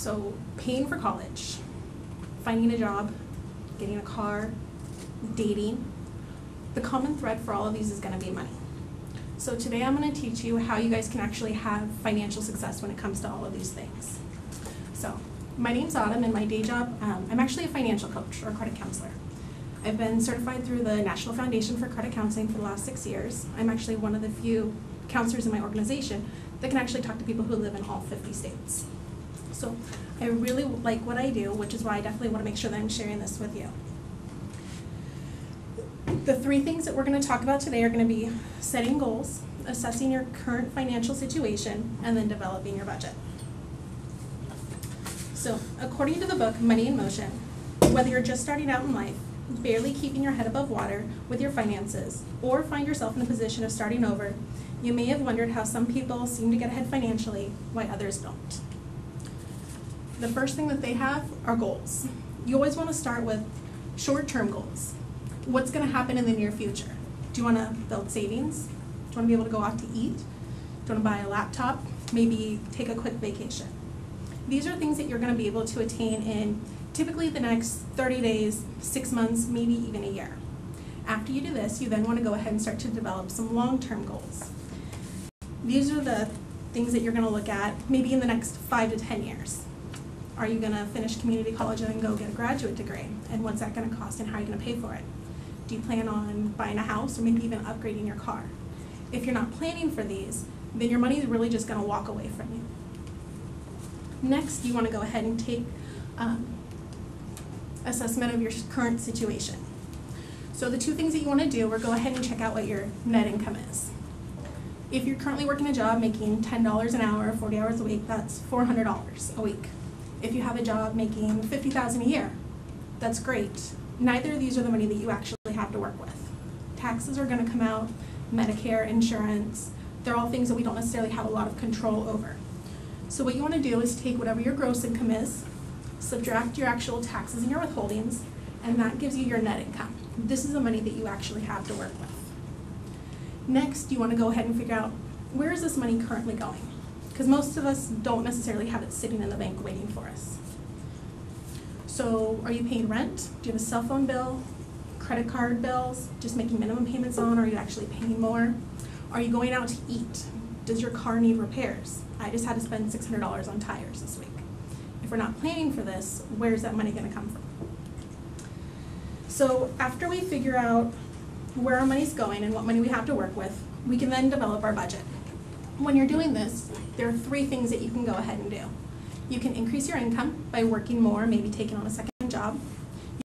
So paying for college, finding a job, getting a car, dating, the common thread for all of these is going to be money. So today I'm going to teach you how you guys can actually have financial success when it comes to all of these things. So my name's Autumn, and my day job, I'm actually a financial coach or credit counselor. I've been certified through the National Foundation for Credit Counseling for the last 6 years. I'm actually one of the few counselors in my organization that can actually talk to people who live in all 50 states. So I really like what I do, which is why I definitely want to make sure that I'm sharing this with you. The 3 things that we're going to talk about today are going to be setting goals, assessing your current financial situation, and then developing your budget. So according to the book Money in Motion, whether you're just starting out in life, barely keeping your head above water with your finances, or find yourself in a position of starting over, you may have wondered how some people seem to get ahead financially while others don't. The first thing that they have are goals. You always want to start with short-term goals. What's going to happen in the near future? Do you want to build savings? Do you want to be able to go out to eat? Do you want to buy a laptop? Maybe take a quick vacation. These are things that you're going to be able to attain in typically the next 30 days, 6 months, maybe even a year. After you do this, you then want to go ahead and start to develop some long-term goals. These are the things that you're going to look at maybe in the next 5 to 10 years. Are you going to finish community college and then go get a graduate degree? And what's that going to cost and how are you going to pay for it? Do you plan on buying a house or maybe even upgrading your car? If you're not planning for these, then your money is really just going to walk away from you. Next, you want to go ahead and take assessment of your current situation. So the 2 things that you want to do are go ahead and check out what your net income is. If you're currently working a job making $10 an hour, 40 hours a week, that's $400 a week. If you have a job making $50,000 a year, that's great. Neither of these are the money that you actually have to work with. Taxes are going to come out, Medicare, insurance, they're all things that we don't necessarily have a lot of control over. So what you want to do is take whatever your gross income is, subtract your actual taxes and your withholdings, and that gives you your net income. This is the money that you actually have to work with. Next, you want to go ahead and figure out, where is this money currently going? Because most of us don't necessarily have it sitting in the bank waiting for us. So are you paying rent? Do you have a cell phone bill? Credit card bills? Just making minimum payments on? Or are you actually paying more? Are you going out to eat? Does your car need repairs? I just had to spend $600 on tires this week. If we're not planning for this, where's that money going to come from? So after we figure out where our money's going and what money we have to work with, we can then develop our budget. When you're doing this, there are 3 things that you can go ahead and do. You can increase your income by working more, maybe taking on a second job.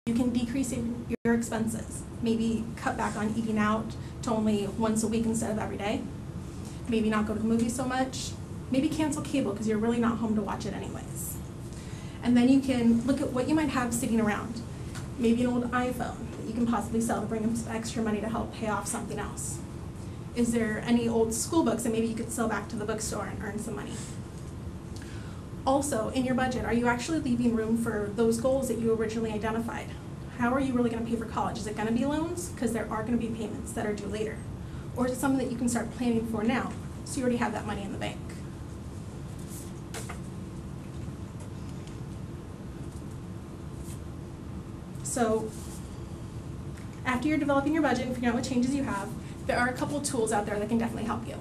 You can decrease your expenses, maybe cut back on eating out to only once a week instead of every day. Maybe not go to the movies so much. Maybe cancel cable because you're really not home to watch it anyways. And then you can look at what you might have sitting around. Maybe an old iPhone that you can possibly sell to bring in some extra money to help pay off something else. Is there any old school books that maybe you could sell back to the bookstore and earn some money? Also, in your budget, are you actually leaving room for those goals that you originally identified? How are you really going to pay for college? Is it going to be loans? Because there are going to be payments that are due later. Or is it something that you can start planning for now, so you already have that money in the bank? So after you're developing your budget and figuring out what changes you have, there are a couple of tools out there that can definitely help you.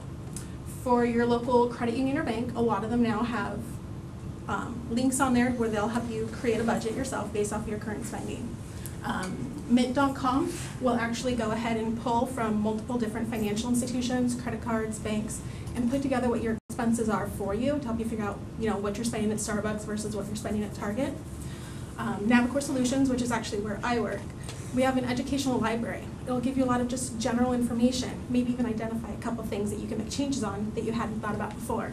For your local credit union or bank, a lot of them now have links on there where they'll help you create a budget yourself based off of your current spending. Mint.com will actually go ahead and pull from multiple different financial institutions, credit cards, banks, and put together what your expenses are for you to help you figure out, what you're spending at Starbucks versus what you're spending at Target. Navicore Solutions, which is actually where I work, we have an educational library. It'll give you a lot of just general information, maybe even identify a couple things that you can make changes on that you hadn't thought about before.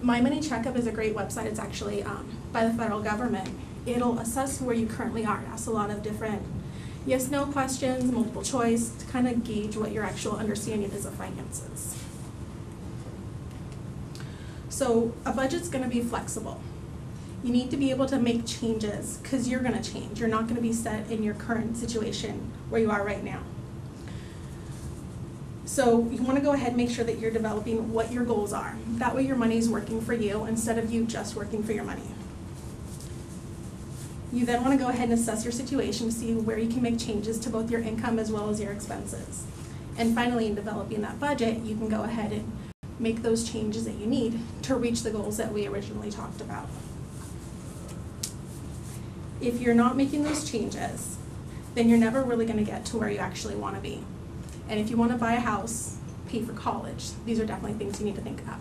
My Money Checkup is a great website. It's actually by the federal government. It'll assess where you currently are. It asks a lot of different yes/no questions, multiple choice, to kind of gauge what your actual understanding is of finances. So a budget's going to be flexible. You need to be able to make changes because you're going to change. You're not going to be set in your current situation where you are right now. So you want to go ahead and make sure that you're developing what your goals are. That way your money is working for you instead of you just working for your money. You then want to go ahead and assess your situation to see where you can make changes to both your income as well as your expenses. And finally, in developing that budget, you can go ahead and make those changes that you need to reach the goals that we originally talked about. If you're not making those changes, then you're never really going to get to where you actually want to be. And if you want to buy a house, pay for college, these are definitely things you need to think about.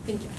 Thank you.